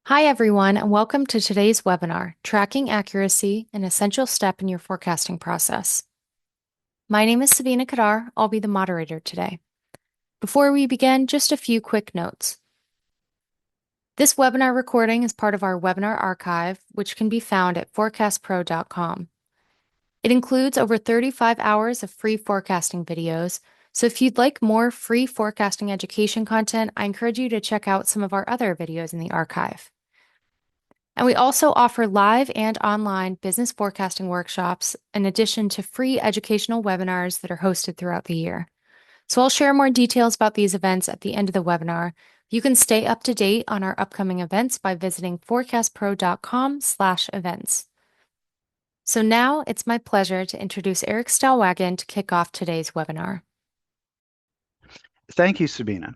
Hi, everyone, and welcome to today's webinar, Tracking Accuracy, an Essential Step in Your Forecasting Process. My name is Sabina Kadar. I'll be the moderator today. Before we begin, just a few quick notes. This webinar recording is part of our webinar archive, which can be found at forecastpro.com. It includes over 35 hours of free forecasting videos, so if you'd like more free forecasting education content, I encourage you to check out some of our other videos in the archive. And we also offer live and online business forecasting workshops in addition to free educational webinars that are hosted throughout the year. So I'll share more details about these events at the end of the webinar. You can stay up to date on our upcoming events by visiting forecastpro.com/events. So now it's my pleasure to introduce Eric Stellwagen to kick off today's webinar. Thank you, Sabina.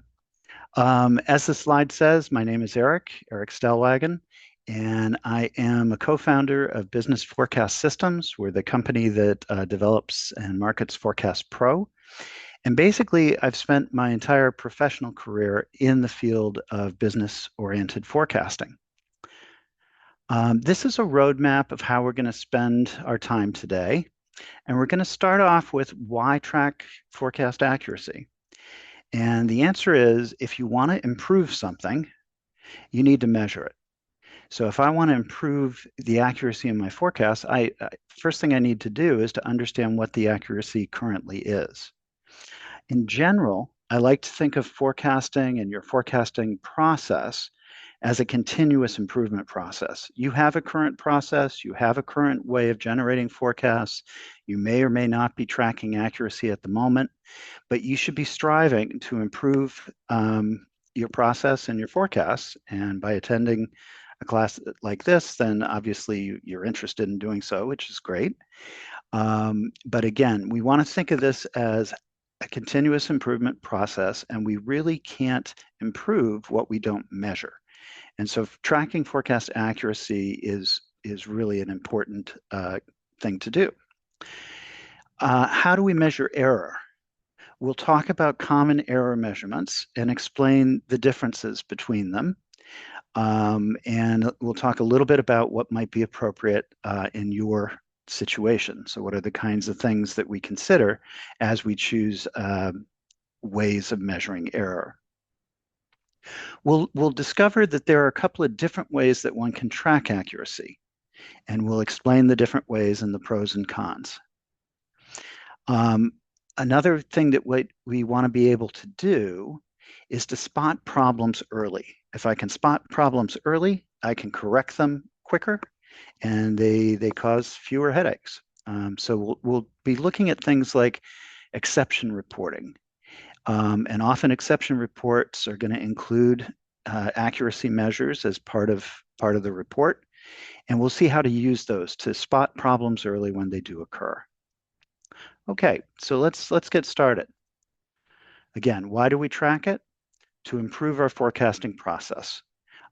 As the slide says, my name is Eric Stellwagen, and I am a co-founder of Business Forecast Systems. We're the company that develops and markets Forecast Pro. And basically, I've spent my entire professional career in the field of business-oriented forecasting. This is a roadmap of how we're going to spend our time today. And we're going to start off with why track forecast accuracy. And the answer is, if you want to improve something, you need to measure it. So if I want to improve the accuracy in my forecast, first thing I need to do is to understand what the accuracy currently is. In general, I like to think of forecasting and your forecasting process as a continuous improvement process. You have a current process, you have a current way of generating forecasts. You may or may not be tracking accuracy at the moment, but you should be striving to improve your process and your forecasts. And by attending a class like this, then obviously you're interested in doing so, which is great. But again, we want to think of this as a continuous improvement process, and we really can't improve what we don't measure. And so tracking forecast accuracy is really an important thing to do. How do we measure error? We'll talk about common error measurements and explain the differences between them. And we'll talk a little bit about what might be appropriate in your situation. So what are the kinds of things that we consider as we choose ways of measuring error? We'll discover that there are a couple of different ways that one can track accuracy, and we'll explain the different ways and the pros and cons. Another thing that we want to be able to do is to spot problems early. If I can spot problems early, I can correct them quicker, and they cause fewer headaches. So we'll be looking at things like exception reporting. And often exception reports are going to include accuracy measures as part of the report. And we'll see how to use those to spot problems early when they do occur. Okay, so let's get started. Again, why do we track it? To improve our forecasting process.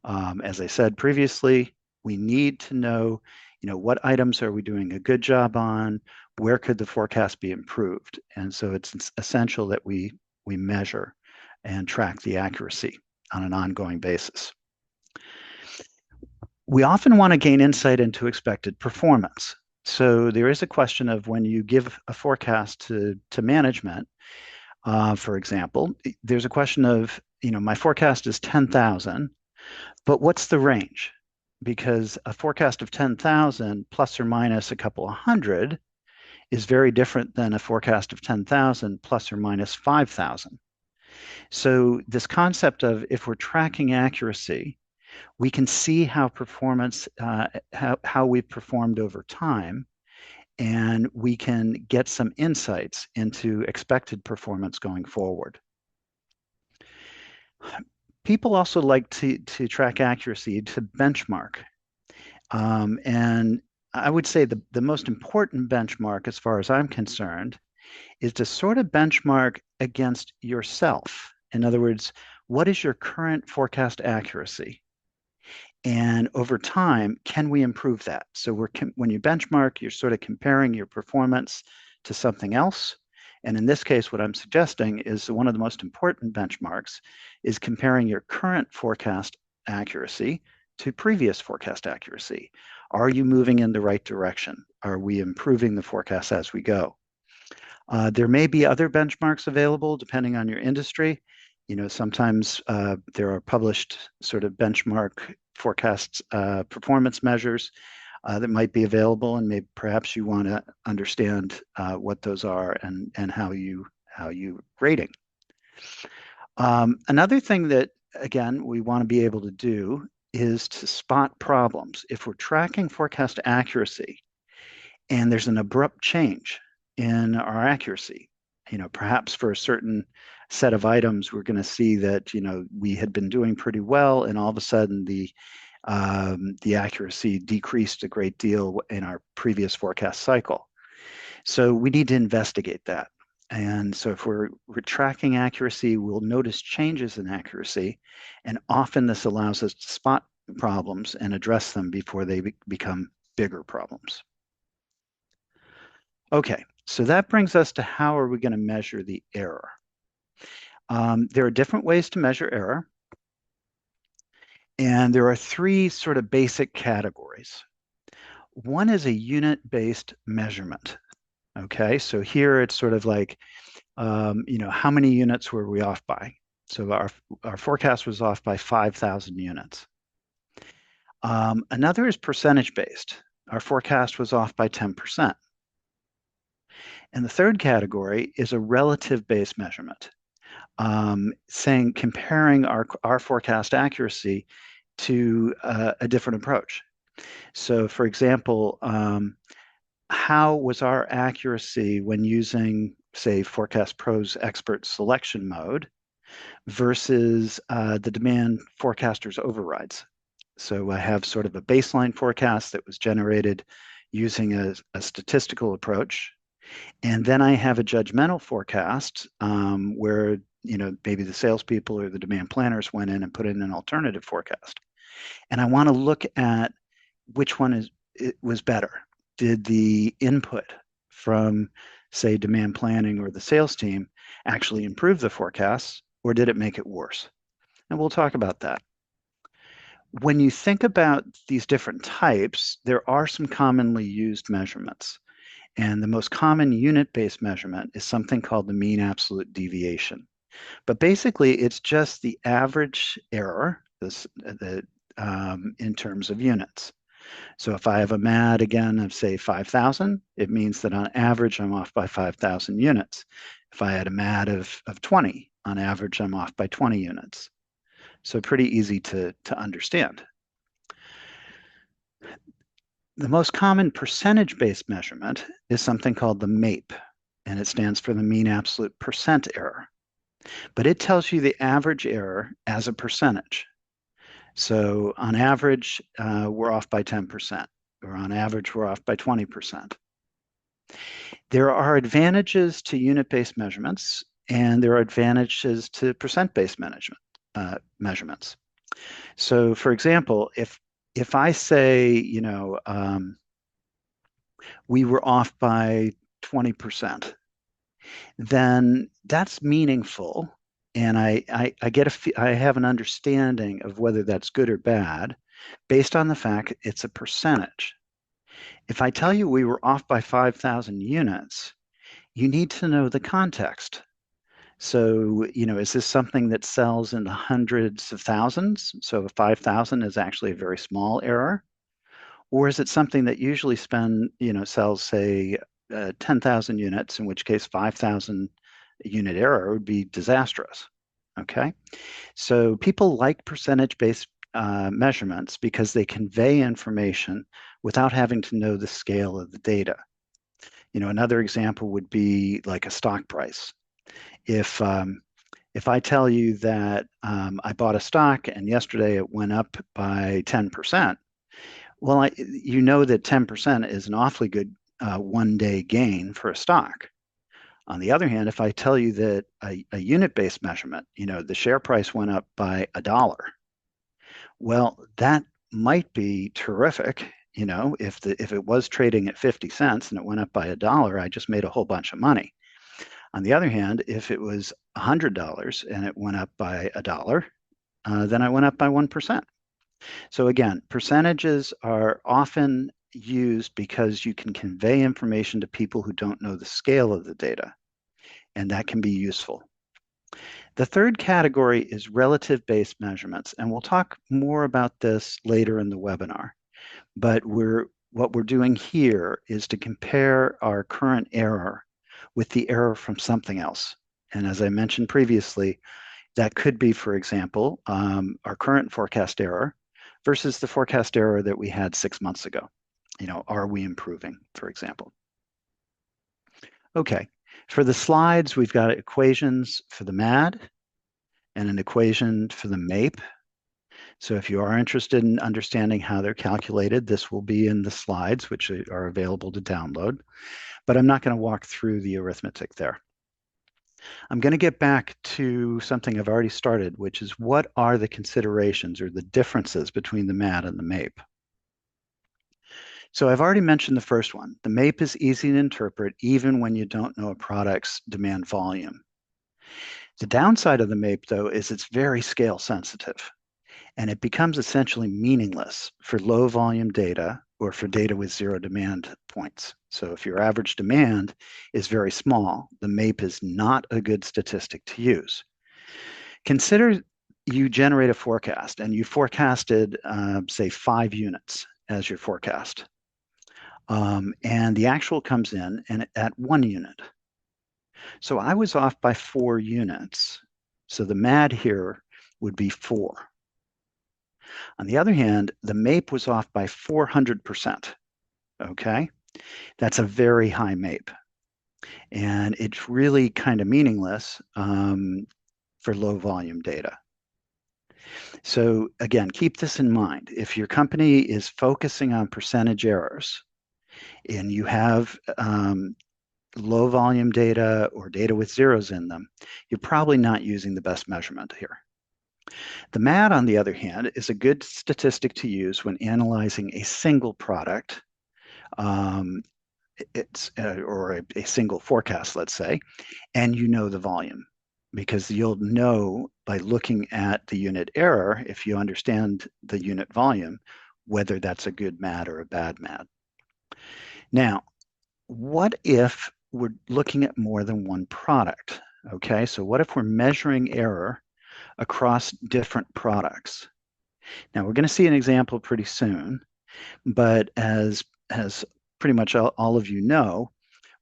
As I said previously, we need to know, what items are we doing a good job on? Where could the forecast be improved? And so it's essential that we measure and track the accuracy on an ongoing basis. We often want to gain insight into expected performance. So there is a question of when you give a forecast to management, for example, there's a question of, my forecast is 10,000, but what's the range? Because a forecast of 10,000 plus or minus a couple of hundred is very different than a forecast of 10,000 plus or minus 5,000. So this concept of, if we're tracking accuracy, we can see how performance, how we've performed over time, and we can get some insights into expected performance going forward. People also like to track accuracy to benchmark. And I would say the most important benchmark, as far as I'm concerned, is to sort of benchmark against yourself. In other words, what is your current forecast accuracy? And over time, can we improve that? So when you benchmark, you're sort of comparing your performance to something else. And in this case, what I'm suggesting is one of the most important benchmarks is comparing your current forecast accuracy to previous forecast accuracy? Are you moving in the right direction? Are we improving the forecast as we go? There may be other benchmarks available depending on your industry. Sometimes there are published sort of benchmark forecasts, performance measures that might be available, and maybe perhaps you want to understand what those are and how you rating. Another thing that, again, we want to be able to do is to spot problems. If we're tracking forecast accuracy and there's an abrupt change in our accuracy, perhaps for a certain set of items, we're going to see that, we had been doing pretty well, and all of a sudden the accuracy decreased a great deal in our previous forecast cycle. So we need to investigate that. And so if we're tracking accuracy, we'll notice changes in accuracy. And often this allows us to spot problems and address them before they become bigger problems. Okay, so that brings us to how are we going to measure the error? There are different ways to measure error. And there are three sort of basic categories. One is a unit-based measurement. Okay, so here it's sort of like, how many units were we off by? So our forecast was off by 5,000 units. Another is percentage-based. Our forecast was off by 10%. And the third category is a relative-based measurement, comparing our forecast accuracy to a different approach. So, for example, how was our accuracy when using, say, Forecast Pro's expert selection mode versus the demand forecaster's overrides? So I have sort of a baseline forecast that was generated using a statistical approach. And then I have a judgmental forecast where, maybe the salespeople or the demand planners went in and put in an alternative forecast. And I want to look at which one was better. Did the input from, say, demand planning or the sales team actually improve the forecast, or did it make it worse? And we'll talk about that. When you think about these different types, there are some commonly used measurements. And the most common unit-based measurement is something called the mean absolute deviation. But basically, it's just the average error in terms of units. So if I have a MAD, again, of, say, 5,000, it means that on average, I'm off by 5,000 units. If I had a MAD of 20, on average, I'm off by 20 units. So pretty easy to understand. The most common percentage-based measurement is something called the MAPE, and it stands for the mean absolute percent error. But it tells you the average error as a percentage. So on average, we're off by 10%, or on average, we're off by 20%. There are advantages to unit-based measurements, and there are advantages to percent-based measurements. So, for example, if I say, we were off by 20%, then that's meaningful. And I have an understanding of whether that's good or bad based on the fact it's a percentage. If I tell you we were off by 5,000 units, you need to know the context. So, is this something that sells in the hundreds of thousands? So 5,000 is actually a very small error. Or is it something that usually sells, say, 10,000 units, in which case 5,000 unit error would be disastrous, okay? So people like percentage-based measurements because they convey information without having to know the scale of the data. Another example would be like a stock price. If I tell you that I bought a stock and yesterday it went up by 10%, well, you know that 10% is an awfully good one-day gain for a stock. On the other hand, if I tell you that a unit-based measurement, the share price went up by $1, well, that might be terrific. If it was trading at 50 cents and it went up by $1, I just made a whole bunch of money. On the other hand, if it was $100 and it went up by $1, then I went up by 1%. So again, percentages are often used because you can convey information to people who don't know the scale of the data, and that can be useful. The third category is relative-based measurements, and we'll talk more about this later in the webinar. But what we're doing here is to compare our current error with the error from something else. And as I mentioned previously, that could be, for example, our current forecast error versus the forecast error that we had 6 months ago. Are we improving, for example? Okay, for the slides, we've got equations for the MAD and an equation for the MAPE. So if you are interested in understanding how they're calculated, this will be in the slides, which are available to download. But I'm not going to walk through the arithmetic there. I'm going to get back to something I've already started, which is what are the considerations or the differences between the MAD and the MAPE? So I've already mentioned the first one. The MAPE is easy to interpret even when you don't know a product's demand volume. The downside of the MAPE, though, is it's very scale sensitive, and it becomes essentially meaningless for low volume data or for data with zero demand points. So if your average demand is very small, the MAPE is not a good statistic to use. Consider you generate a forecast and you forecasted, say, 5 units as your forecast. And the actual comes in and at 1 unit. So I was off by 4 units. So the MAD here would be 4. On the other hand, the MAPE was off by 400%. Okay, that's a very high MAPE. And it's really kind of meaningless for low volume data. So again, keep this in mind. If your company is focusing on percentage errors and you have low volume data or data with zeros in them, you're probably not using the best measurement here. The MAD, on the other hand, is a good statistic to use when analyzing a single product, or a single forecast, let's say, and you know the volume, because you'll know by looking at the unit error, if you understand the unit volume, whether that's a good MAD or a bad MAD. Now, what if we're looking at more than one product? Okay, so what if we're measuring error across different products? Now, we're going to see an example pretty soon, but as pretty much all of you know,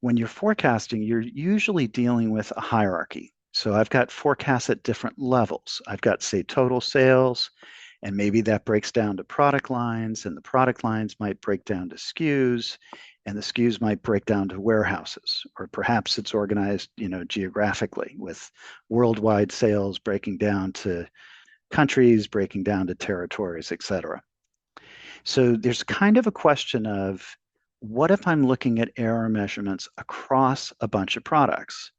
when you're forecasting, you're usually dealing with a hierarchy. So I've got forecasts at different levels. I've got, say, total sales, and maybe that breaks down to product lines, and the product lines might break down to SKUs, and the SKUs might break down to warehouses, or perhaps it's organized, geographically with worldwide sales breaking down to countries, breaking down to territories, etc. So there's kind of a question of what if I'm looking at error measurements across a bunch of products?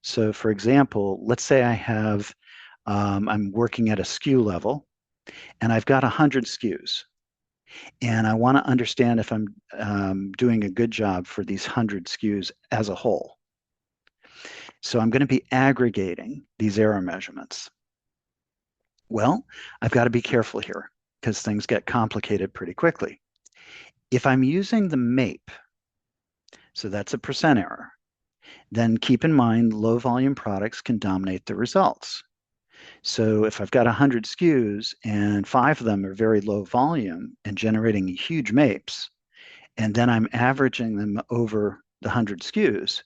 So for example, let's say I'm working at a SKU level and I've got 100 SKUs. And I want to understand if I'm doing a good job for these 100 SKUs as a whole. So I'm going to be aggregating these error measurements. Well, I've got to be careful here because things get complicated pretty quickly. If I'm using the MAPE, so that's a percent error, then keep in mind low volume products can dominate the results. So if I've got 100 SKUs and 5 of them are very low volume and generating huge MAPEs, and then I'm averaging them over the 100 SKUs,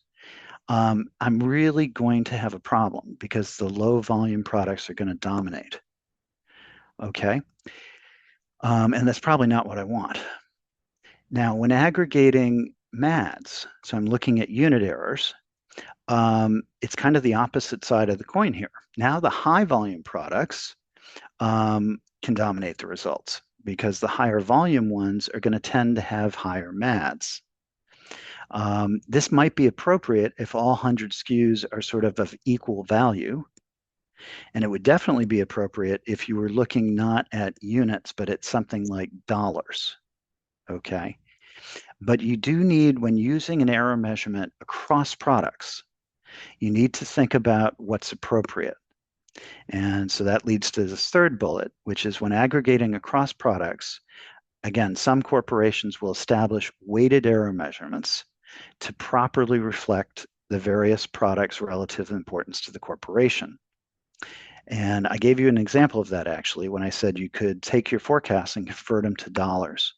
I'm really going to have a problem because the low volume products are going to dominate. Okay. And that's probably not what I want. Now, when aggregating MADs, so I'm looking at unit errors, it's kind of the opposite side of the coin here. Now the high volume products can dominate the results because the higher volume ones are going to tend to have higher MADs. This might be appropriate if all 100 SKUs are sort of equal value. And it would definitely be appropriate if you were looking not at units, but at something like dollars. Okay. But you do need, when using an error measurement across products, you need to think about what's appropriate. And so that leads to this third bullet, which is when aggregating across products, again, some corporations will establish weighted error measurements to properly reflect the various products' relative importance to the corporation. And I gave you an example of that actually when I said you could take your forecasts and convert them to dollars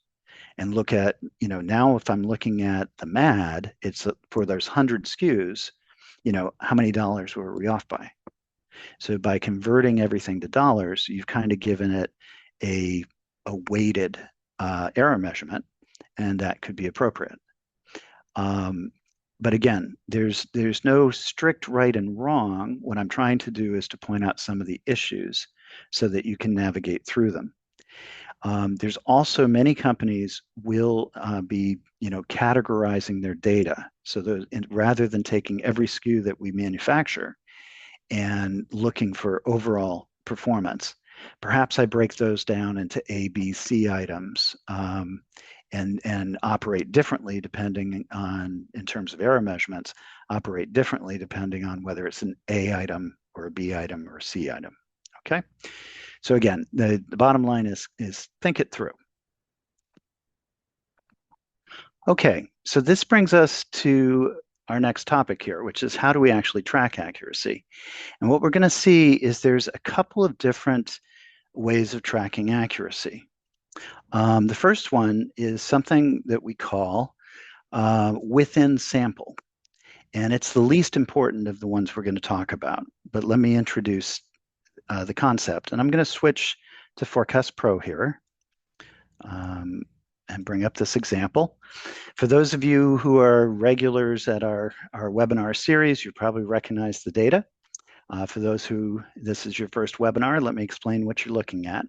and look at, now if I'm looking at the MAD, it's for those 100 SKUs, how many dollars were we off by? So by converting everything to dollars, you've kind of given it a weighted error measurement, and that could be appropriate. But again, there's no strict right and wrong. What I'm trying to do is to point out some of the issues so that you can navigate through them. There's also many companies will be, categorizing their data. So rather than taking every SKU that we manufacture and looking for overall performance, perhaps I break those down into A, B, C items and operate differently depending on, in terms of error measurements, operate differently depending on whether it's an A item or a B item or a C item. Okay. So again, the bottom line is think it through. Okay, so this brings us to our next topic here, which is how do we actually track accuracy? And what we're going to see is there's a couple of different ways of tracking accuracy. The first one is something that we call within sample. And it's the least important of the ones we're going to talk about. But let me introduce the concept. And I'm going to switch to Forecast Pro here and bring up this example. For those of you who are regulars at our webinar series, you probably recognize the data. For those who this is your first webinar, let me explain what you're looking at.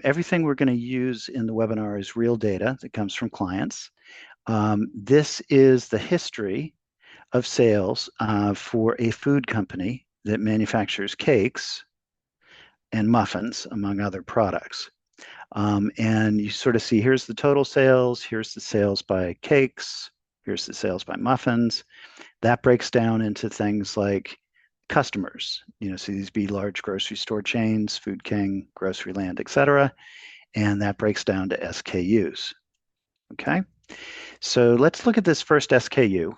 Everything we're going to use in the webinar is real data that comes from clients. This is the history of sales for a food company that manufactures cakes and muffins, among other products. And you sort of see here's the total sales, here's the sales by cakes, here's the sales by muffins. That breaks down into things like customers, so these be large grocery store chains, Food King, Groceryland, etc. And that breaks down to SKUs. Okay, so let's look at this first SKU,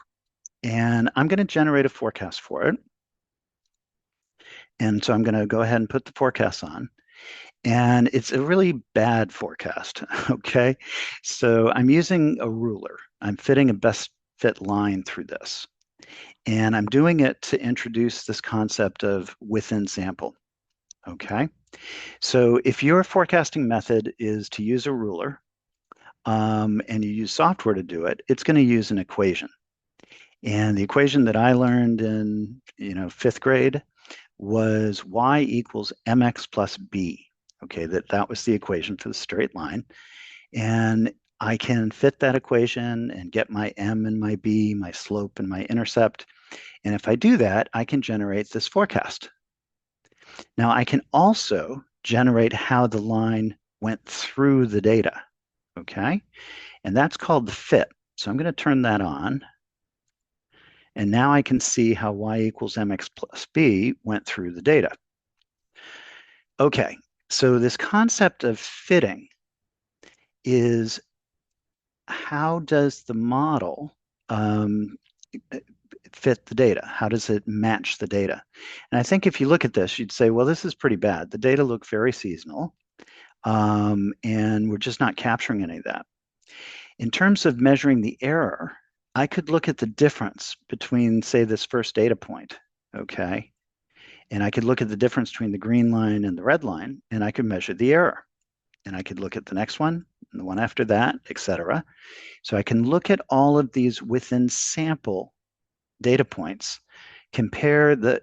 and I'm going to generate a forecast for it. And so I'm going to go ahead and put the forecast on. And it's a really bad forecast, okay? So I'm using a ruler. I'm fitting a best fit line through this. And I'm doing it to introduce this concept of within sample, okay? So if your forecasting method is to use a ruler and you use software to do it, it's going to use an equation. And the equation that I learned in, fifth grade was y equals mx plus b. Okay, that was the equation for the straight line. And I can fit that equation and get my m and my b, my slope and my intercept. And if I do that, I can generate this forecast. Now I can also generate how the line went through the data. Okay, and that's called the fit. So I'm going to turn that on. And now I can see how y equals mx plus b went through the data. Okay, so this concept of fitting is how does the model fit the data? How does it match the data? And I think if you look at this, you'd say, well, this is pretty bad. The data look very seasonal, and we're just not capturing any of that. In terms of measuring the error, I could look at the difference between, say, this first data point, okay? And I could look at the difference between the green line and the red line, and I could measure the error. And I could look at the next one, and the one after that, etc. So I can look at all of these within sample data points, compare the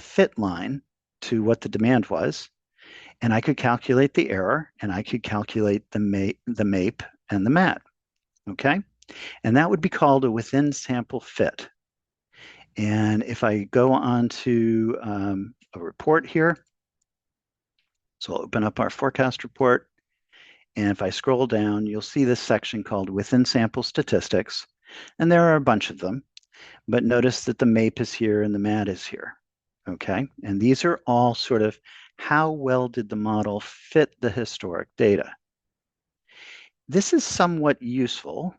fit line to what the demand was, and I could calculate the error, and I could calculate the MAPE and the MAD, okay? And that would be called a within sample fit. And if I go on to a report here, so I'll open up our forecast report. And if I scroll down, you'll see this section called within sample statistics. And there are a bunch of them. But notice that the MAPE is here and the MAD is here. okay? And these are all sort of how well did the model fit the historic data. This is somewhat useful,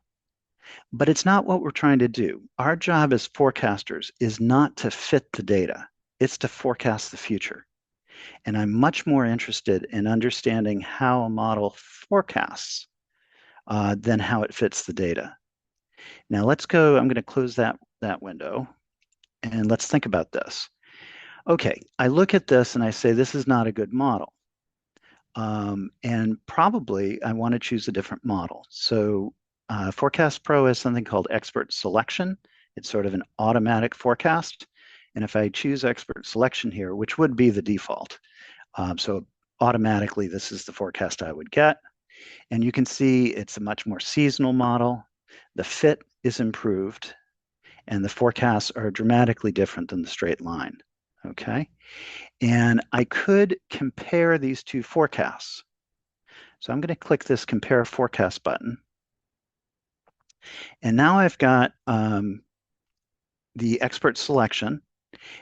but it's not what we're trying to do. Our job as forecasters is not to fit the data, it's to forecast the future. And I'm much more interested in understanding how a model forecasts than how it fits the data. Now let's go, I'm going to close that window and let's think about this. Okay, I look at this and I say, this is not a good model. And probably I want to choose a different model. So Forecast Pro has something called expert selection. It's sort of an automatic forecast. And if I choose expert selection here, which would be the default, so automatically this is the forecast I would get. And you can see it's a much more seasonal model. The fit is improved, and the forecasts are dramatically different than the straight line. Okay. And I could compare these two forecasts. So I'm going to click this compare forecast button. And now I've got the expert selection,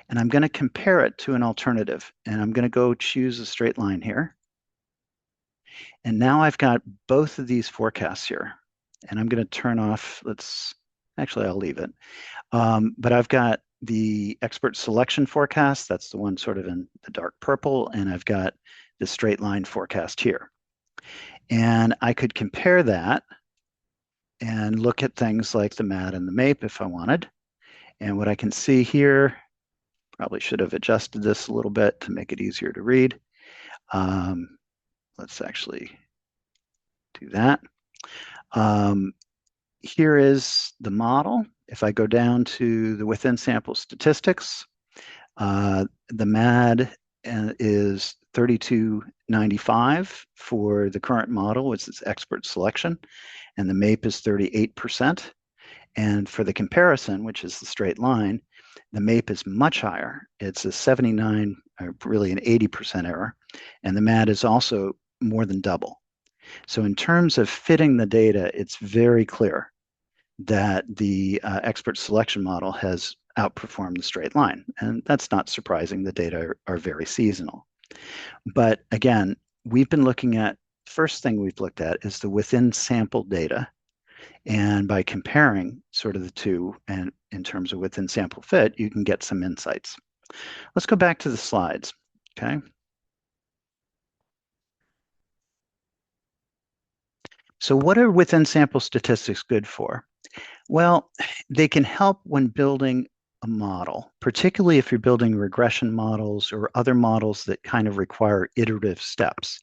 and I'm going to compare it to an alternative. And I'm going to go choose a straight line here. And now I've got both of these forecasts here. And I'm going to turn off, I'll leave it. But I've got the expert selection forecast. That's the one sort of in the dark purple. And I've got the straight line forecast here. And I could compare that and look at things like the MAD and the MAPE if I wanted. And what I can see here, probably should have adjusted this a little bit to make it easier to read. Let's actually do that. Here is the model. If I go down to the within sample statistics, the MAD is 3295 for the current model, which is expert selection, and the MAPE is 38%. And for the comparison, which is the straight line, the MAPE is much higher. It's a 79, or really an 80% error, and the MAD is also more than double. So in terms of fitting the data, it's very clear that the expert selection model has outperformed the straight line. And that's not surprising. The data are very seasonal. But again, we've been looking at, first thing we've looked at is the within sample data. And by comparing sort of the two, and in terms of within sample fit, you can get some insights. Let's go back to the slides, okay? So what are within sample statistics good for? Well, they can help when building a model, particularly if you're building regression models or other models that kind of require iterative steps.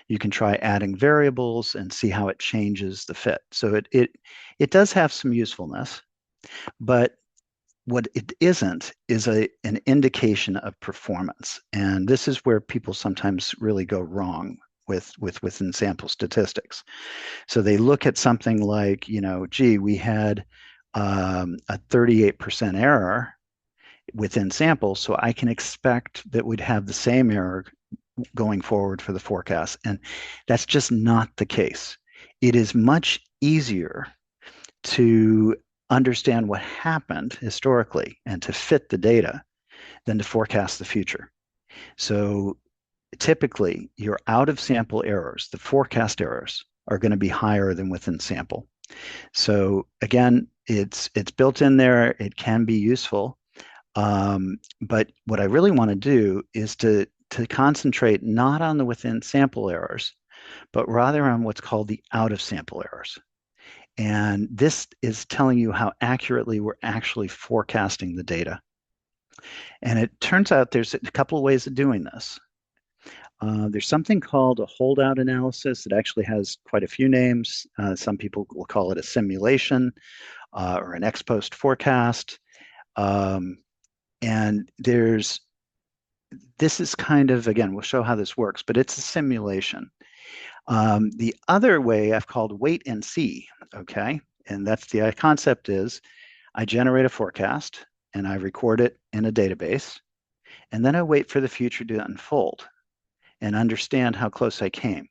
You can try adding variables and see how it changes the fit. So it does have some usefulness, but what it isn't is an indication of performance. And this is where people sometimes really go wrong within sample statistics. So they look at something like, gee, we had a 38% error within samples, so I can expect that we'd have the same error going forward for the forecast. And that's just not the case. It is much easier to understand what happened historically and to fit the data than to forecast the future. So typically, your out of sample errors, the forecast errors, are going to be higher than within sample. So again, it's built in there. It can be useful. But what I really want to do is to concentrate not on the within sample errors, but rather on what's called the out of sample errors. And this is telling you how accurately we're actually forecasting the data. And it turns out there's a couple of ways of doing this. There's something called a holdout analysis. It actually has quite a few names. Some people will call it a simulation or an ex post forecast. And this is kind of, again, we'll show how this works, but it's a simulation. The other way I've called wait and see, okay? And that's the concept is I generate a forecast and I record it in a database, and then I wait for the future to unfold and understand how close I came.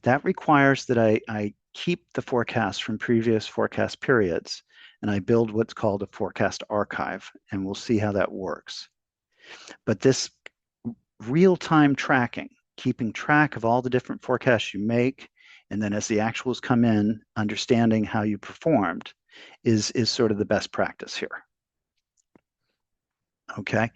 That requires that I keep the forecast from previous forecast periods, and I build what's called a forecast archive, and we'll see how that works. But this real-time tracking, keeping track of all the different forecasts you make, and then as the actuals come in, understanding how you performed is sort of the best practice here. Okay,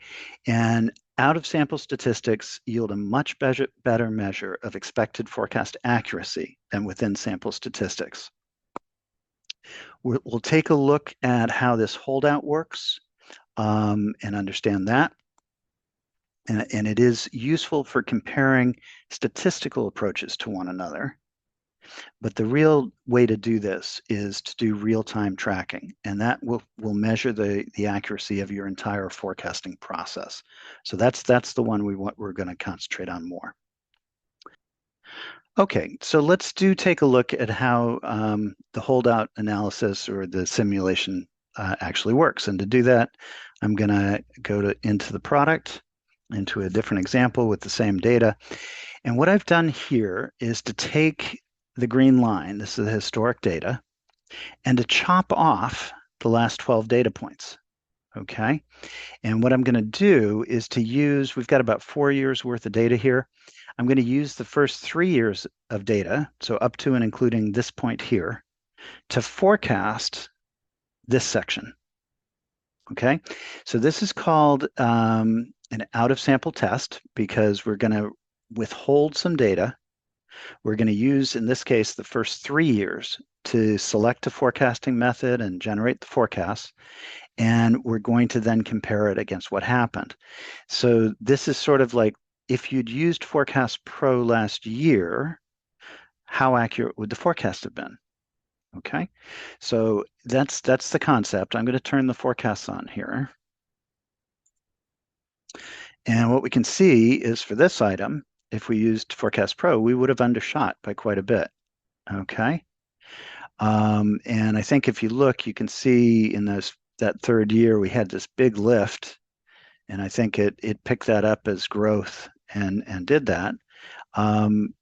and out of sample statistics yield a much better measure of expected forecast accuracy than within sample statistics. We'll take a look at how this holdout works and understand that. And it is useful for comparing statistical approaches to one another. But the real way to do this is to do real-time tracking, and that will measure the accuracy of your entire forecasting process. So that's the one we're going to concentrate on more. Okay, so let's take a look at how the holdout analysis or the simulation actually works. And to do that, I'm going to go into the product, into a different example with the same data. And what I've done here is to take the green line, this is the historic data, and to chop off the last 12 data points. Okay, and what I'm going to do is to use, we've got about 4 years worth of data here. I'm going to use the first 3 years of data, so up to and including this point here, to forecast this section. Okay, so this is called an out of sample test because we're going to withhold some data. We're going to use, in this case, the first 3 years to select a forecasting method and generate the forecast. And we're going to then compare it against what happened. So this is sort of like if you'd used Forecast Pro last year, how accurate would the forecast have been? Okay, so that's the concept. I'm going to turn the forecasts on here. And what we can see is for this item, if we used Forecast Pro, we would have undershot by quite a bit. Okay. And I think if you look, you can see in that third year, we had this big lift. And I think it picked that up as growth and did that. And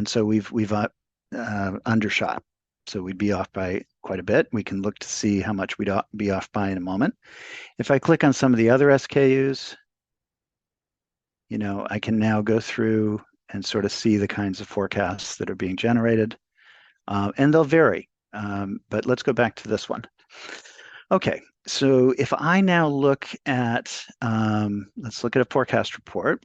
so we've undershot. So we'd be off by quite a bit. We can look to see how much we'd be off by in a moment. If I click on some of the other SKUs, I can now go through and sort of see the kinds of forecasts that are being generated. And they'll vary. But let's go back to this one. Okay, so if I now look at, let's look at a forecast report.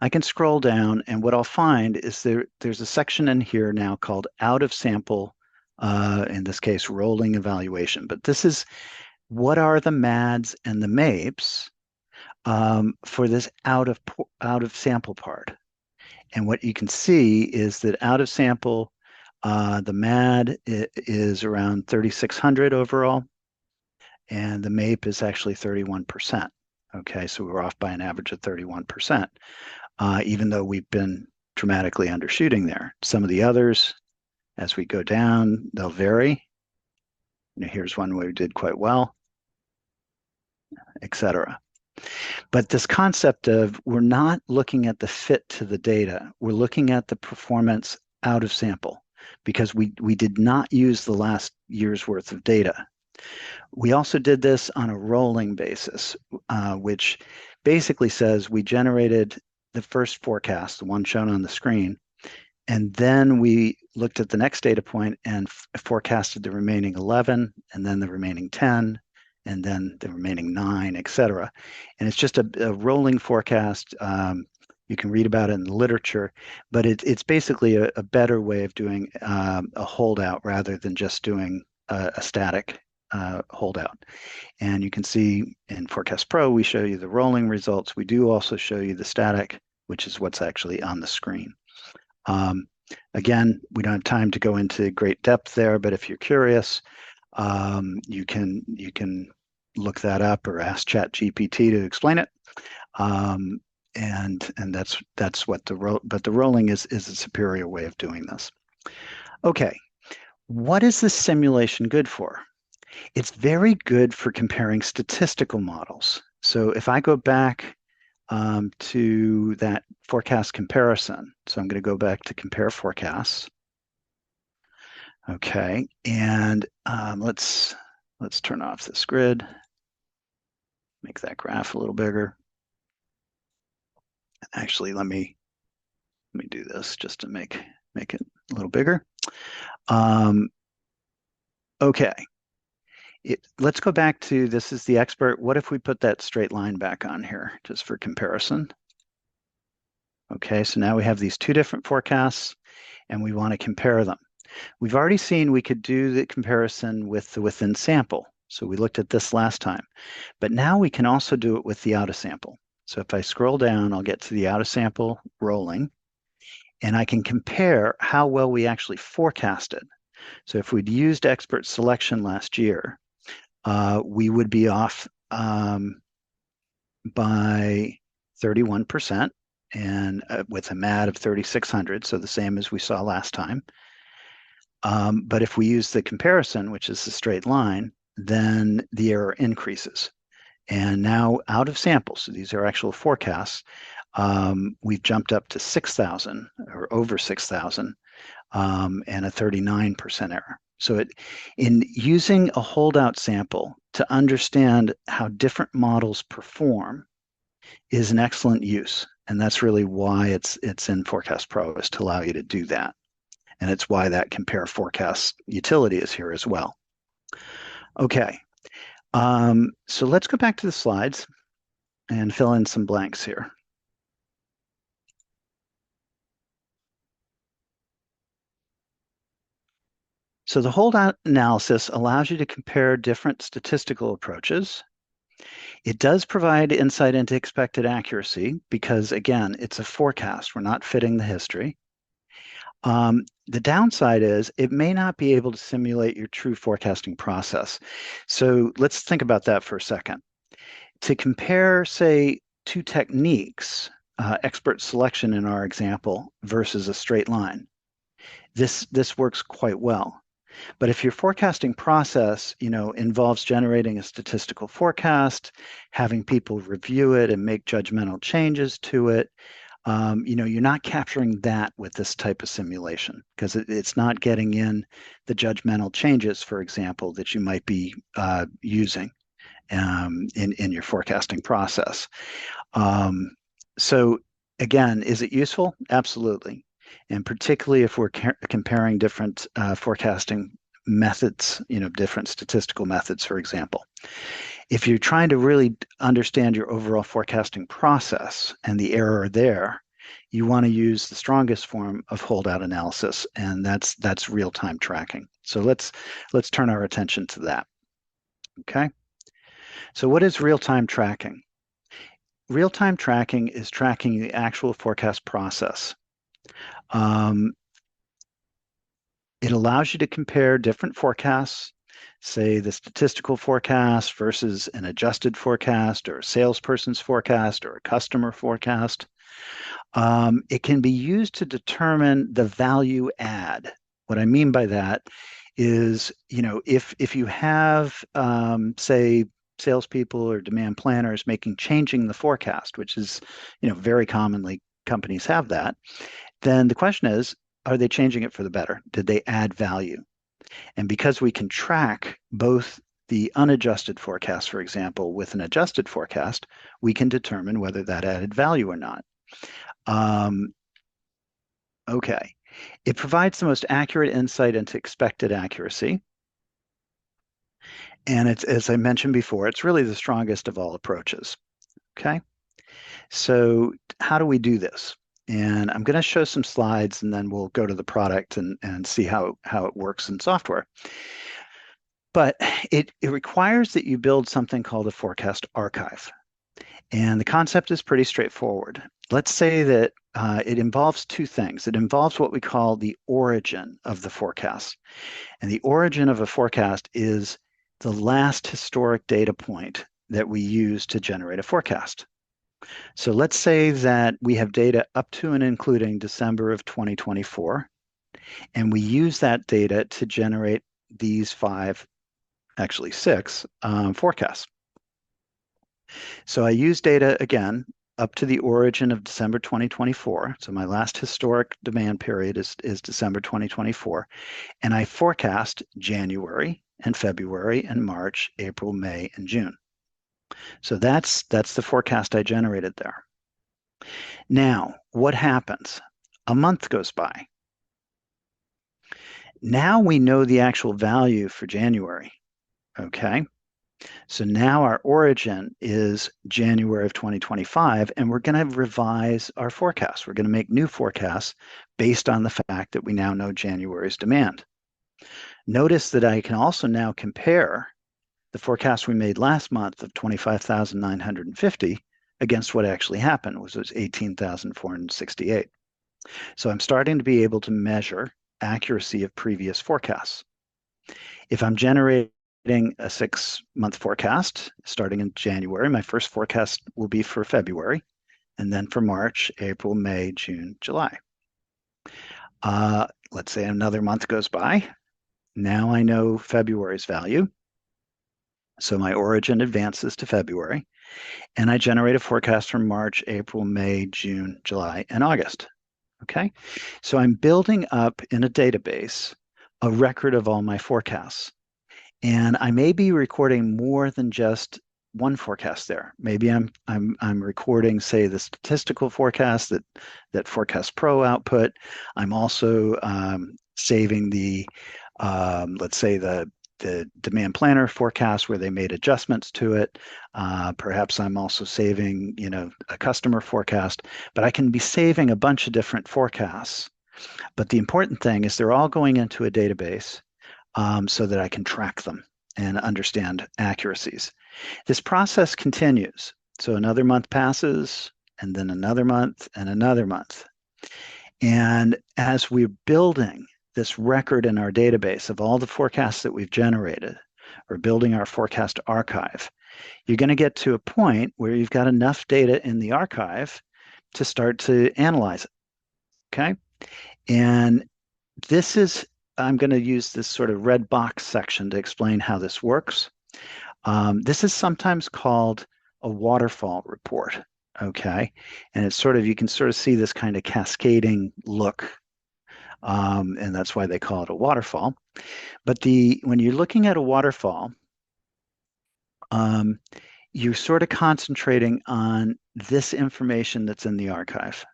I can scroll down, and what I'll find is there's a section in here now called out of sample, in this case, rolling evaluation. But this is what are the MADs and the MAPEs for this out of sample part. And what you can see is that out of sample, the MAD is around 3,600 overall, and the MAPE is actually 31%. Okay, so we're off by an average of 31%, even though we've been dramatically undershooting there. Some of the others, as we go down, they'll vary. Here's one where we did quite well, etc. But this concept of we're not looking at the fit to the data, we're looking at the performance out of sample because we did not use the last year's worth of data. We also did this on a rolling basis, which basically says we generated the first forecast, the one shown on the screen, and then we looked at the next data point and forecasted the remaining 11, and then the remaining 10, and then the remaining 9, etc. And it's just a rolling forecast. You can read about it in the literature, but it's basically a better way of doing a holdout rather than just doing a static holdout. And you can see in Forecast Pro, we show you the rolling results. We do also show you the static, which is what's actually on the screen. Again, we don't have time to go into great depth there, but if you're curious, you can look that up or ask ChatGPT to explain it. And that's what the rolling is a superior way of doing this. Okay, what is this simulation good for? It's very good for comparing statistical models. So if I go back to that forecast comparison, so I'm going to go back to compare forecasts. Okay, and let's turn off this grid. make that graph a little bigger. Actually, let me do this just to make it a little bigger. Okay. Let's go back to, this is the expert. What if we put that straight line back on here just for comparison? Okay, so now we have these two different forecasts and we want to compare them. We've already seen we could do the comparison with the within sample. So we looked at this last time, but now we can also do it with the out of sample. So if I scroll down, I'll get to the out of sample rolling, and I can compare how well we actually forecasted. So if we'd used expert selection last year, we would be off by 31% and with a MAD of 3,600, so the same as we saw last time. But if we use the comparison, which is the straight line, then the error increases. And now out of sample, so these are actual forecasts, we've jumped up to 6,000 or over 6,000 and a 39% error. So in using a holdout sample to understand how different models perform is an excellent use. And that's really why it's in Forecast Pro, is to allow you to do that. And it's why that compare forecast utility is here as well. Okay, so let's go back to the slides and fill in some blanks here. So the holdout analysis allows you to compare different statistical approaches. It does provide insight into expected accuracy because, again, it's a forecast. We're not fitting the history. The downside is it may not be able to simulate your true forecasting process. So let's think about that for a second. To compare, say, two techniques, expert selection in our example versus a straight line, this works quite well. But if your forecasting process, involves generating a statistical forecast, having people review it and make judgmental changes to it, you're not capturing that with this type of simulation because it's not getting in the judgmental changes, for example, that you might be using in your forecasting process. So again, is it useful? Absolutely. And particularly if we're comparing different forecasting methods, different statistical methods, for example. If you're trying to really understand your overall forecasting process and the error there, you want to use the strongest form of holdout analysis, and that's real-time tracking. So let's turn our attention to that. Okay. So what is real-time tracking? Real-time tracking is tracking the actual forecast process. It allows you to compare different forecasts, say the statistical forecast versus an adjusted forecast or a salesperson's forecast or a customer forecast. It can be used to determine the value add. What I mean by that is, if you have, say, salespeople or demand planners changing the forecast, which is, very commonly companies have that, then the question is, are they changing it for the better? Did they add value? And because we can track both the unadjusted forecast, for example, with an adjusted forecast, we can determine whether that added value or not. Okay. It provides the most accurate insight into expected accuracy. And it's, as I mentioned before, it's really the strongest of all approaches. Okay. So how do we do this? And I'm going to show some slides and then we'll go to the product and see how it works in software. But it requires that you build something called a forecast archive. And the concept is pretty straightforward. Let's say that it involves two things. It involves what we call the origin of the forecast. And the origin of a forecast is the last historic data point that we use to generate a forecast. So let's say that we have data up to and including December of 2024, and we use that data to generate these six forecasts. So I use data, again, up to the origin of December 2024. So my last historic demand period is December 2024. And I forecast January and February and March, April, May, and June. So that's the forecast I generated there. Now, what happens? A month goes by. Now we know the actual value for January. Okay. So now our origin is January of 2025, and we're going to revise our forecast. We're going to make new forecasts based on the fact that we now know January's demand. Notice that I can also now compare the forecast we made last month of 25,950 against what actually happened, which was 18,468. So I'm starting to be able to measure accuracy of previous forecasts. If I'm generating a 6-month forecast starting in January, my first forecast will be for February, and then for March, April, May, June, July. Let's say another month goes by. Now I know February's value. So my origin advances to February, and I generate a forecast for March, April, May, June, July, and August. Okay. So I'm building up in a database a record of all my forecasts. And I may be recording more than just one forecast there. Maybe I'm recording, say, the statistical forecast that Forecast Pro output. I'm also saving the let's say the demand planner forecast where they made adjustments to it. Perhaps I'm also saving, a customer forecast, but I can be saving a bunch of different forecasts. But the important thing is they're all going into a database so that I can track them and understand accuracies. This process continues. So another month passes, and then another month, and another month. And as we're building this record in our database of all the forecasts that we've generated, or building our forecast archive, you're going to get to a point where you've got enough data in the archive to start to analyze it. Okay. And I'm going to use this sort of red box section to explain how this works. This is sometimes called a waterfall report. Okay. And it's you can sort of see this kind of cascading look. And that's why they call it a waterfall. But when you're looking at a waterfall, you're sort of concentrating on this information that's in the archive.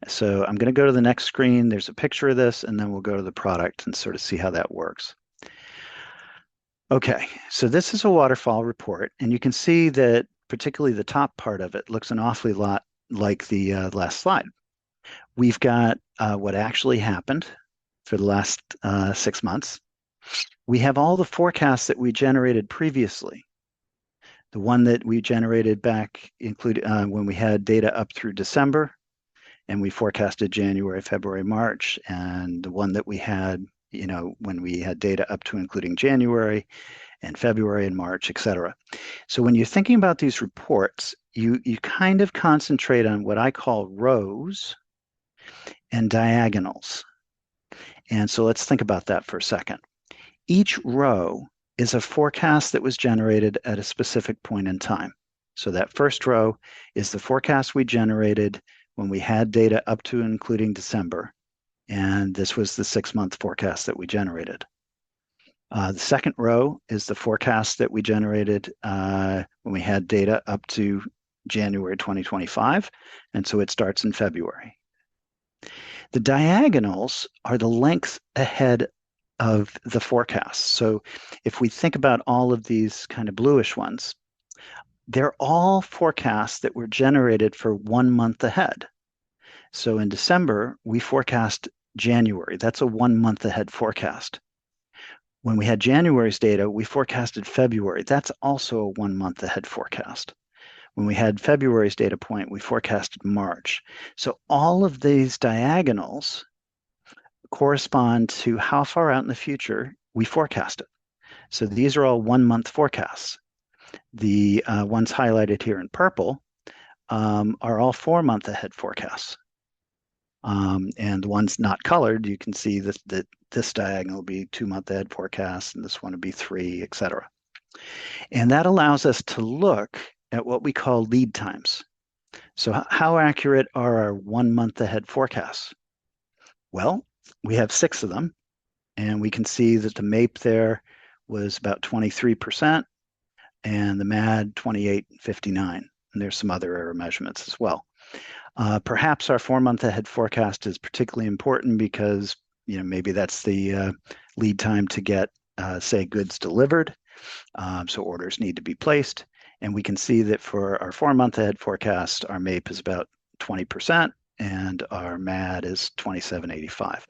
So I'm going to go to the next screen. There's a picture of this, and then we'll go to the product and sort of see how that works. Okay, so this is a waterfall report, and you can see that particularly the top part of it looks an awfully lot like the last slide. We've got what actually happened for the last 6 months. We have all the forecasts that we generated previously. The one that we generated back when we had data up through December, and we forecasted January, February, March, and the one that we had, when we had data up to including January and February and March, et cetera. So when you're thinking about these reports, you kind of concentrate on what I call rows and diagonals. And so let's think about that for a second. Each row is a forecast that was generated at a specific point in time. So that first row is the forecast we generated when we had data up to and including December. And this was the 6-month forecast that we generated. The second row is the forecast that we generated when we had data up to January 2025. And so it starts in February. The diagonals are the length ahead of the forecast. So if we think about all of these kind of bluish ones, they're all forecasts that were generated for 1 month ahead. So in December, we forecast January. That's a 1 month ahead forecast. When we had January's data, we forecasted February. That's also a 1 month ahead forecast. When we had February's data point, we forecasted March. So all of these diagonals correspond to how far out in the future we forecasted. So these are all 1 month forecasts. The ones highlighted here in purple are all 4 month ahead forecasts. And the ones not colored, you can see that this diagonal will be 2 month ahead forecast, and this one would be 3, et cetera. And that allows us to look at what we call lead times. So how accurate are our 1 month ahead forecasts? Well, we have 6 of them, and we can see that the MAPE there was about 23%, and the MAD 28.59. And there's some other error measurements as well. Perhaps our 4-month ahead forecast is particularly important because maybe that's the lead time to get, say, goods delivered. So orders need to be placed. And we can see that for our 4-month ahead forecast, our MAPE is about 20% and our MAD is 27.85.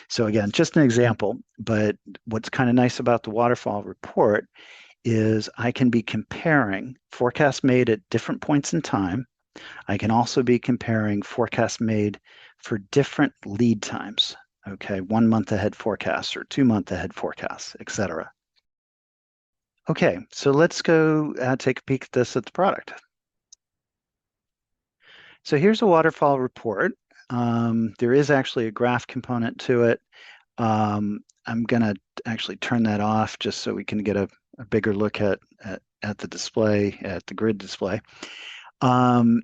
So again, just an example, but what's kind of nice about the waterfall report is I can be comparing forecasts made at different points in time. I can also be comparing forecasts made for different lead times, okay, 1-month ahead forecasts or 2-month ahead forecasts, etc. Okay, so let's go take a peek at this at the product. So here's a waterfall report. There is actually a graph component to it. I'm going to actually turn that off just so we can get a bigger look at the display, at the grid display. The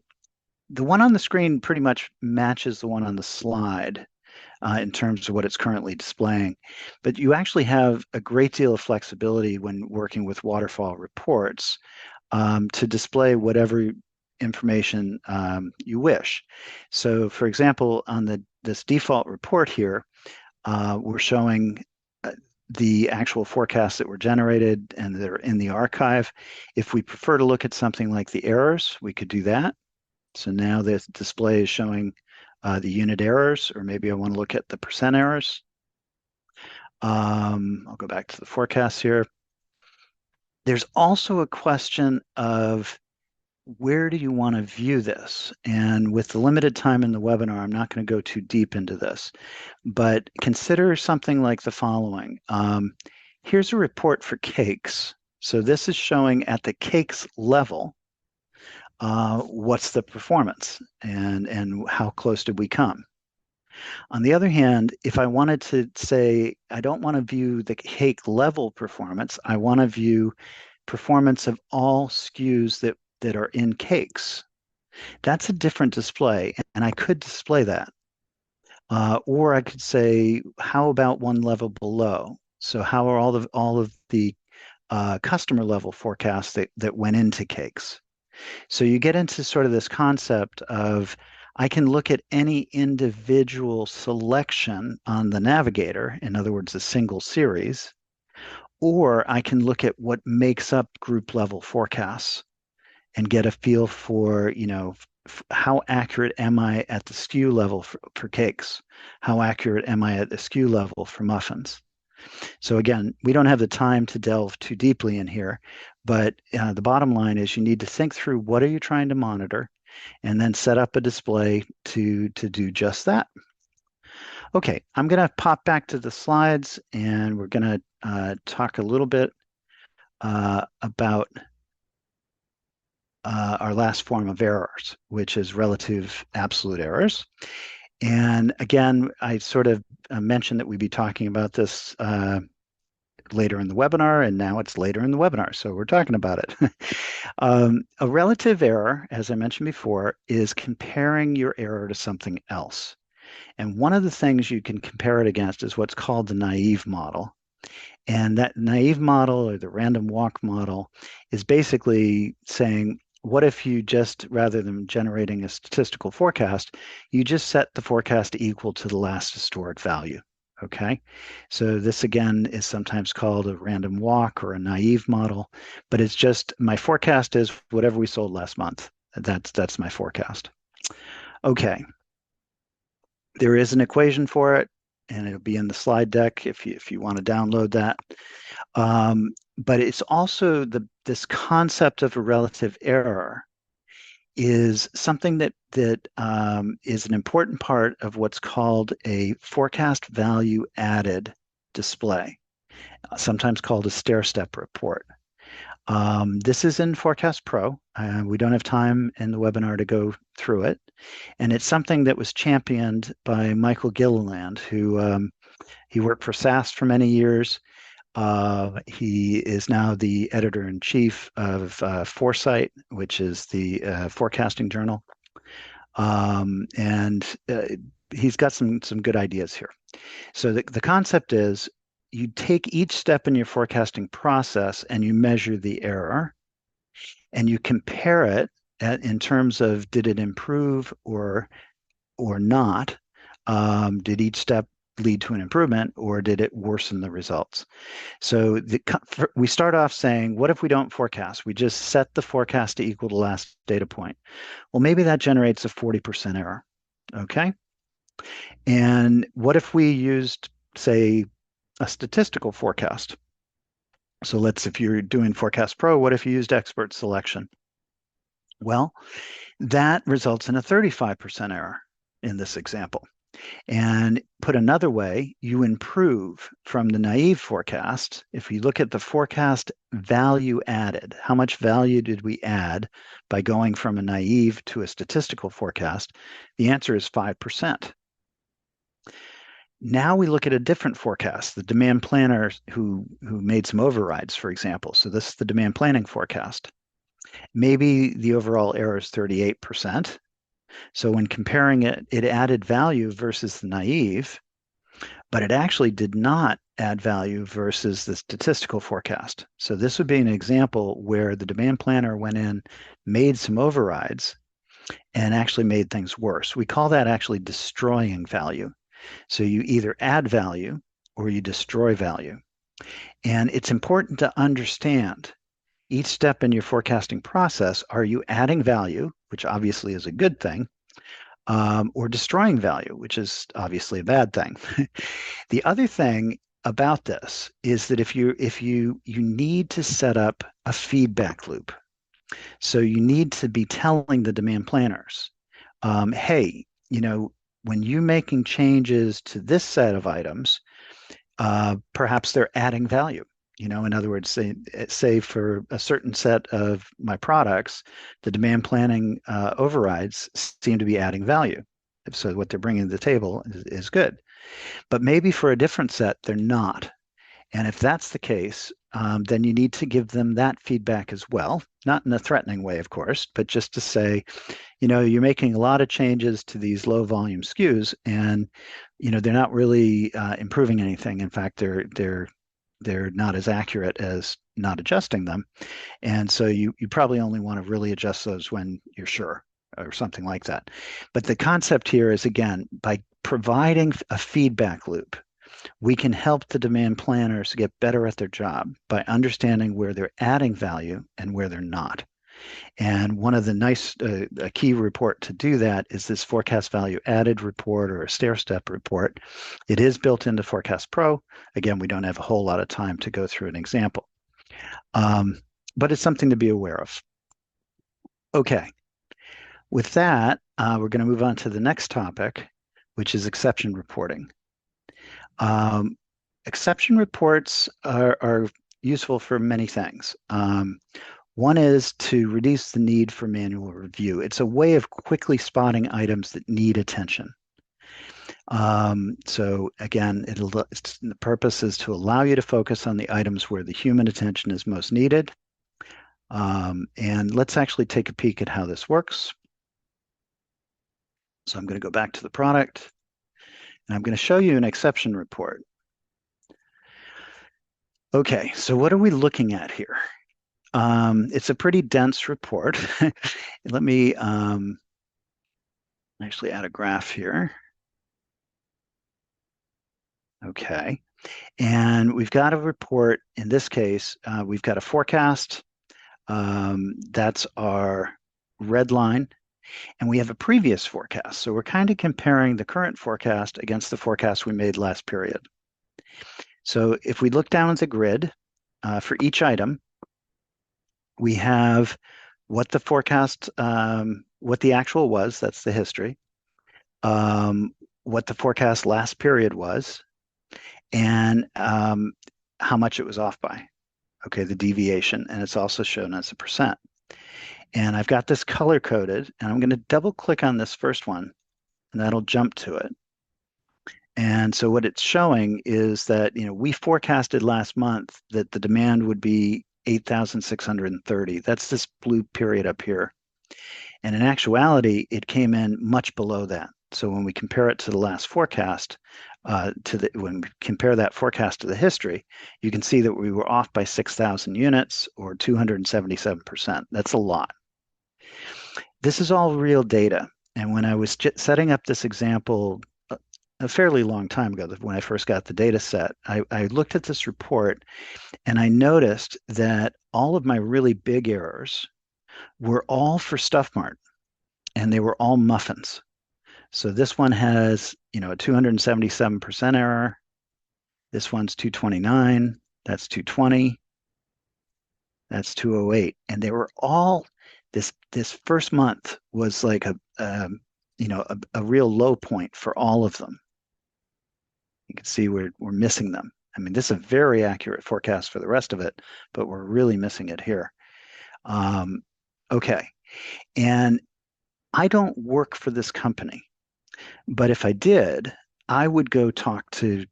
one on the screen pretty much matches the one on the slide in terms of what it's currently displaying. But you actually have a great deal of flexibility when working with waterfall reports to display whatever information you wish. So for example, on this default report here, we're showing the actual forecasts that were generated and they're in the archive. If we prefer to look at something like the errors, we could do that. So now the display is showing the unit errors, or maybe I want to look at the percent errors. I'll go back to the forecast here. There's also a question of where do you want to view this? And with the limited time in the webinar, I'm not going to go too deep into this, but consider something like the following. Here's a report for cakes. So this is showing at the cakes level, what's the performance and how close did we come? On the other hand, if I wanted to say, I don't want to view the cake level performance, I want to view performance of all SKUs that are in cakes. That's a different display, and I could display that. Or I could say, how about one level below? So how are all of the customer level forecasts that went into cakes? So you get into sort of this concept of I can look at any individual selection on the navigator, in other words, a single series, or I can look at what makes up group level forecasts and get a feel for, how accurate am I at the SKU level for cakes? How accurate am I at the SKU level for muffins? So again, we don't have the time to delve too deeply in here, but the bottom line is you need to think through what are you trying to monitor and then set up a display to do just that. Okay, I'm going to pop back to the slides and we're going to talk a little bit about our last form of errors, which is relative absolute errors. And again, I sort of mentioned that we'd be talking about this later in the webinar, and now it's later in the webinar, so we're talking about it. A relative error, as I mentioned before, is comparing your error to something else. And one of the things you can compare it against is what's called the naive model. And that naive model or the random walk model is basically saying, what if you just, rather than generating a statistical forecast, you just set the forecast equal to the last historic value? Okay, so this again is sometimes called a random walk or a naive model, but it's just my forecast is whatever we sold last month. That's my forecast. Okay, there is an equation for it, and it'll be in the slide deck if you want to download that. But it's also this concept of a relative error is something that is an important part of what's called a forecast value added display, sometimes called a stair-step report. This is in Forecast Pro. We don't have time in the webinar to go through it. And it's something that was championed by Michael Gilliland, who he worked for SAS for many years. He is now the editor-in-chief of Foresight, which is the forecasting journal. And he's got some good ideas here. So the concept is you take each step in your forecasting process and you measure the error. and you compare it in terms of did it improve or not? Did each step lead to an improvement, or did it worsen the results? So we start off saying, what if we don't forecast? We just set the forecast to equal the last data point. Well, maybe that generates a 40% error. Okay. And what if we used, say, a statistical forecast? So if you're doing Forecast Pro, what if you used expert selection? Well, that results in a 35% error in this example. And put another way, you improve from the naive forecast. If you look at the forecast value added, how much value did we add by going from a naive to a statistical forecast? The answer is 5%. Now we look at a different forecast, the demand planner who made some overrides, for example. So this is the demand planning forecast. Maybe the overall error is 38%. So when comparing it, it added value versus the naive, but it actually did not add value versus the statistical forecast. So this would be an example where the demand planner went in, made some overrides, and actually made things worse. We call that actually destroying value. So you either add value or you destroy value. And it's important to understand each step in your forecasting process. Are you adding value, which obviously is a good thing, or destroying value, which is obviously a bad thing? The other thing about this is that if you need to set up a feedback loop. So you need to be telling the demand planners, hey, when you're making changes to this set of items, perhaps they're adding value. In other words, say for a certain set of my products, the demand planning overrides seem to be adding value. So what they're bringing to the table is good. But maybe for a different set, they're not. And if that's the case, then you need to give them that feedback as well, not in a threatening way, of course, but just to say, you're making a lot of changes to these low volume SKUs, and they're not really improving anything. In fact, they're not as accurate as not adjusting them. And so you probably only want to really adjust those when you're sure, or something like that. But the concept here is, again, by providing a feedback loop, we can help the demand planners get better at their job by understanding where they're adding value and where they're not. And one of the nice, a key report to do that is this forecast value added report, or a stair-step report. It is built into Forecast Pro. Again, we don't have a whole lot of time to go through an example, but it's something to be aware of. Okay, with that, we're going to move on to the next topic, which is exception reporting. Exception reports are useful for many things. One is to reduce the need for manual review. It's a way of quickly spotting items that need attention. So again, the purpose is to allow you to focus on the items where the human attention is most needed. And let's actually take a peek at how this works. So I'm going to go back to the product, and I'm going to show you an exception report. Okay, so what are we looking at here? It's a pretty dense report. Let me actually add a graph here. Okay, and we've got a report. In this case, we've got a forecast. That's our red line. And we have a previous forecast. So we're kind of comparing the current forecast against the forecast we made last period. So if we look down at the grid for each item, we have what the forecast, what the actual was, that's the history, what the forecast last period was, and how much it was off by, okay, the deviation, and it's also shown as a percent. And I've got this color coded, and I'm going to double click on this first one, and that'll jump to it. And so what it's showing is that, we forecasted last month that the demand would be 8,630. That's this blue period up here. And in actuality, it came in much below that. So when we compare it to the last forecast, when we compare that forecast to the history, you can see that we were off by 6,000 units or 277%. That's a lot. This is all real data. And when I was setting up this example a fairly long time ago, when I first got the data set, I looked at this report and I noticed that all of my really big errors were all for Stuff Mart, and they were all muffins. So this one has, a 277% error. This one's 229. That's 220. That's 208. And they were all this first month was like a real low point for all of them. You can see we're missing them. I mean, this is a very accurate forecast for the rest of it, but we're really missing it here. Okay. And I don't work for this company, but if I did, I would go talk to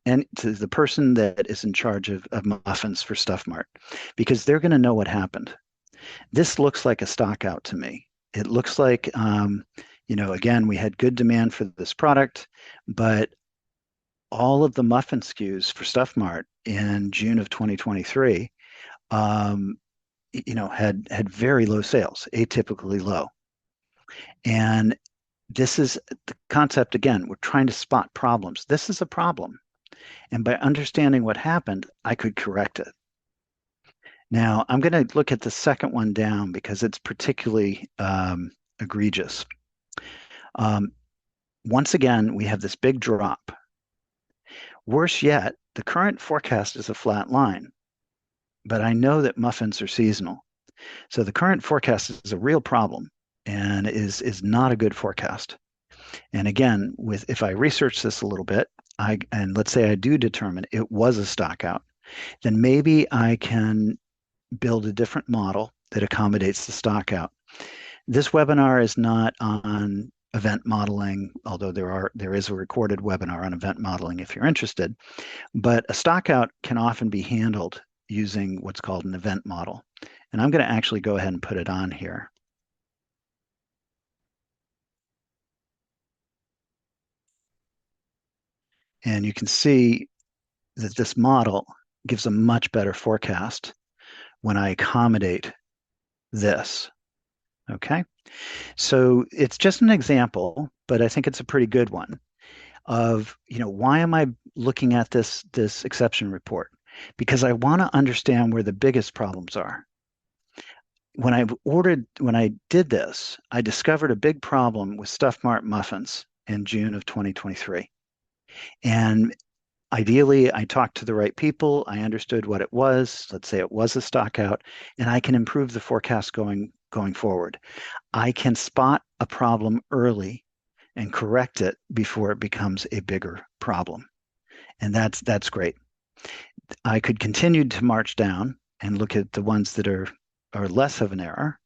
the person that is in charge of muffins for Stuff Mart, because they're going to know what happened. This looks like a stock out to me. It looks like, again, we had good demand for this product, but all of the muffin SKUs for Stuff Mart in June of 2023, had very low sales, atypically low. And this is the concept again. We're trying to spot problems. This is a problem. And by understanding what happened, I could correct it. Now, I'm going to look at the second one down because it's particularly egregious. Once again, we have this big drop. Worse yet, the current forecast is a flat line, but I know that muffins are seasonal. So the current forecast is a real problem and is not a good forecast. And again, if I research this a little bit, and let's say I do determine it was a stock out, then maybe I can build a different model that accommodates the stock out. This webinar is not on event modeling, although there is a recorded webinar on event modeling if you're interested. But a stock out can often be handled using what's called an event model. And I'm going to actually go ahead and put it on here. And you can see that this model gives a much better forecast when I accommodate this. Okay, so it's just an example, but I think it's a pretty good one of, why am I looking at this exception report? Because I want to understand where the biggest problems are. When I did this, I discovered a big problem with Stuff Mart muffins in June of 2023. And ideally, I talked to the right people. I understood what it was. Let's say it was a stock out, and I can improve the forecast going forward. I can spot a problem early and correct it before it becomes a bigger problem. And that's great. I could continue to march down and look at the ones that are less of an error.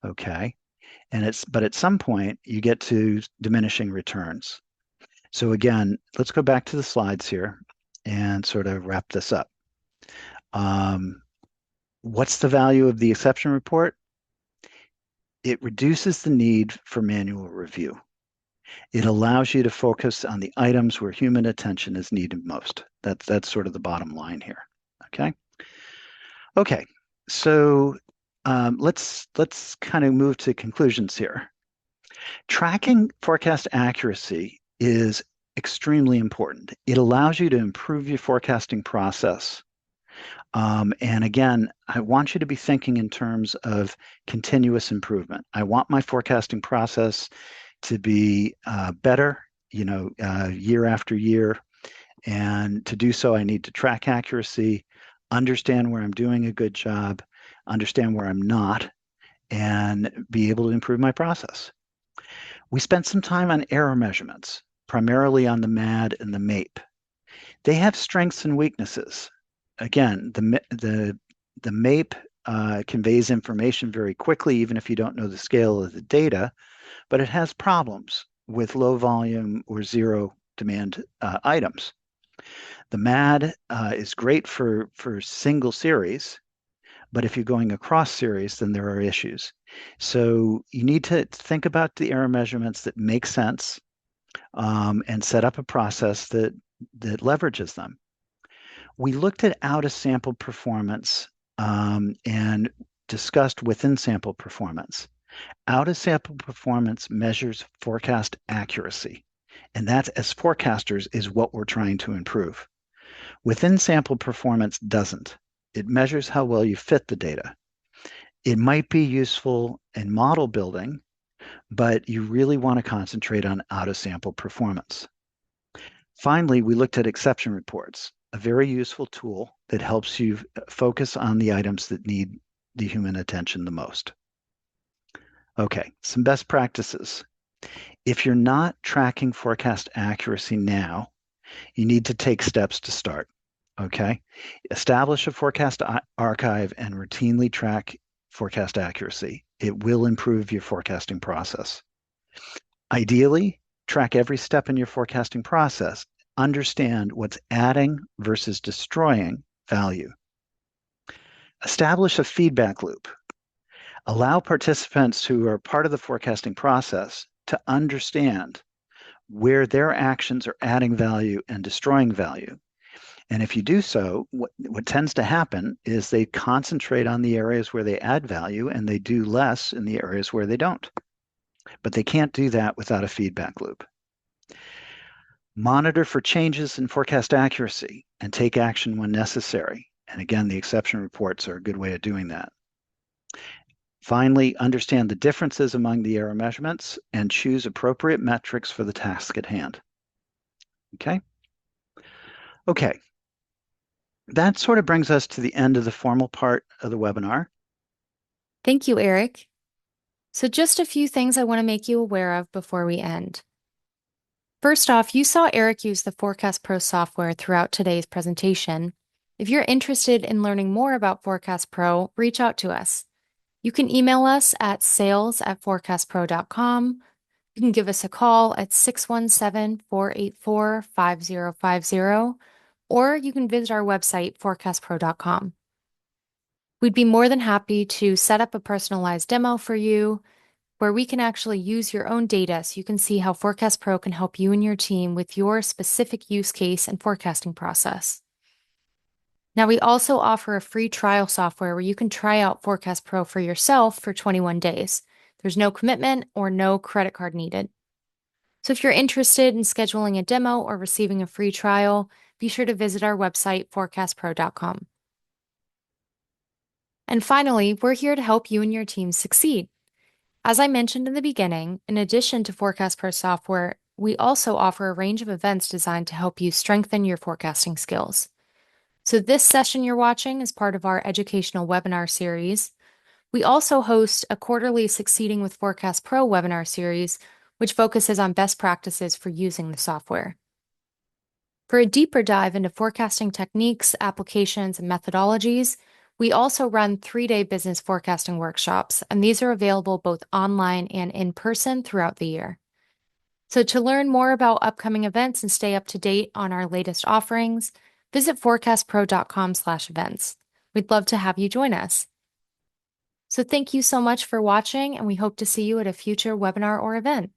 Okay. But at some point you get to diminishing returns. So again, let's go back to the slides here and sort of wrap this up. What's the value of the exception report? It reduces the need for manual review. It allows you to focus on the items where human attention is needed most. That's sort of the bottom line here. Okay. Okay. So let's kind of move to conclusions here. Tracking forecast accuracy is extremely important. It allows you to improve your forecasting process. And again, I want you to be thinking in terms of continuous improvement. I want my forecasting process to be better, year after year. And to do so, I need to track accuracy, understand where I'm doing a good job, understand where I'm not, and be able to improve my process. We spent some time on error measurements, primarily on the MAD and the MAPE. They have strengths and weaknesses. Again, the MAPE conveys information very quickly, even if you don't know the scale of the data, but it has problems with low volume or zero demand items. The MAD is great for single series, but if you're going across series, then there are issues. So you need to think about the error measurements that make sense. and set up a process that leverages them. We looked at out-of-sample performance and discussed within-sample performance. Out-of-sample performance measures forecast accuracy, and that, as forecasters, is what we're trying to improve. Within-sample performance doesn't. It measures how well you fit the data. It might be useful in model building, but you really want to concentrate on out-of-sample performance. Finally, we looked at exception reports, a very useful tool that helps you focus on the items that need the human attention the most. Okay, some best practices. If you're not tracking forecast accuracy now, you need to take steps to start. Okay, establish a forecast archive and routinely track forecast accuracy. It will improve your forecasting process. Ideally, track every step in your forecasting process. Understand what's adding versus destroying value. Establish a feedback loop. Allow participants who are part of the forecasting process to understand where their actions are adding value and destroying value. And if you do so, what tends to happen is they concentrate on the areas where they add value and they do less in the areas where they don't. But they can't do that without a feedback loop. Monitor for changes in forecast accuracy and take action when necessary. And again, the exception reports are a good way of doing that. Finally, understand the differences among the error measurements and choose appropriate metrics for the task at hand. Okay? Okay. That sort of brings us to the end of the formal part of the webinar. Thank you, Eric. So just a few things I want to make you aware of before we end. First off, you saw Eric use the Forecast Pro software throughout today's presentation. If you're interested in learning more about Forecast Pro, reach out to us. You can email us at sales@forecastpro.com. You can give us a call at 617-484-5050, or you can visit our website, forecastpro.com. We'd be more than happy to set up a personalized demo for you where we can actually use your own data so you can see how Forecast Pro can help you and your team with your specific use case and forecasting process. Now, we also offer a free trial software where you can try out Forecast Pro for yourself for 21 days. There's no commitment or no credit card needed. So if you're interested in scheduling a demo or receiving a free trial, be sure to visit our website, forecastpro.com. And finally, we're here to help you and your team succeed. As I mentioned in the beginning, in addition to Forecast Pro software, we also offer a range of events designed to help you strengthen your forecasting skills. So this session you're watching is part of our educational webinar series. We also host a quarterly Succeeding with Forecast Pro webinar series, which focuses on best practices for using the software. For a deeper dive into forecasting techniques, applications, and methodologies, we also run 3-day business forecasting workshops, and these are available both online and in person throughout the year. So to learn more about upcoming events and stay up to date on our latest offerings, visit forecastpro.com/events. We'd love to have you join us. So thank you so much for watching, and we hope to see you at a future webinar or event.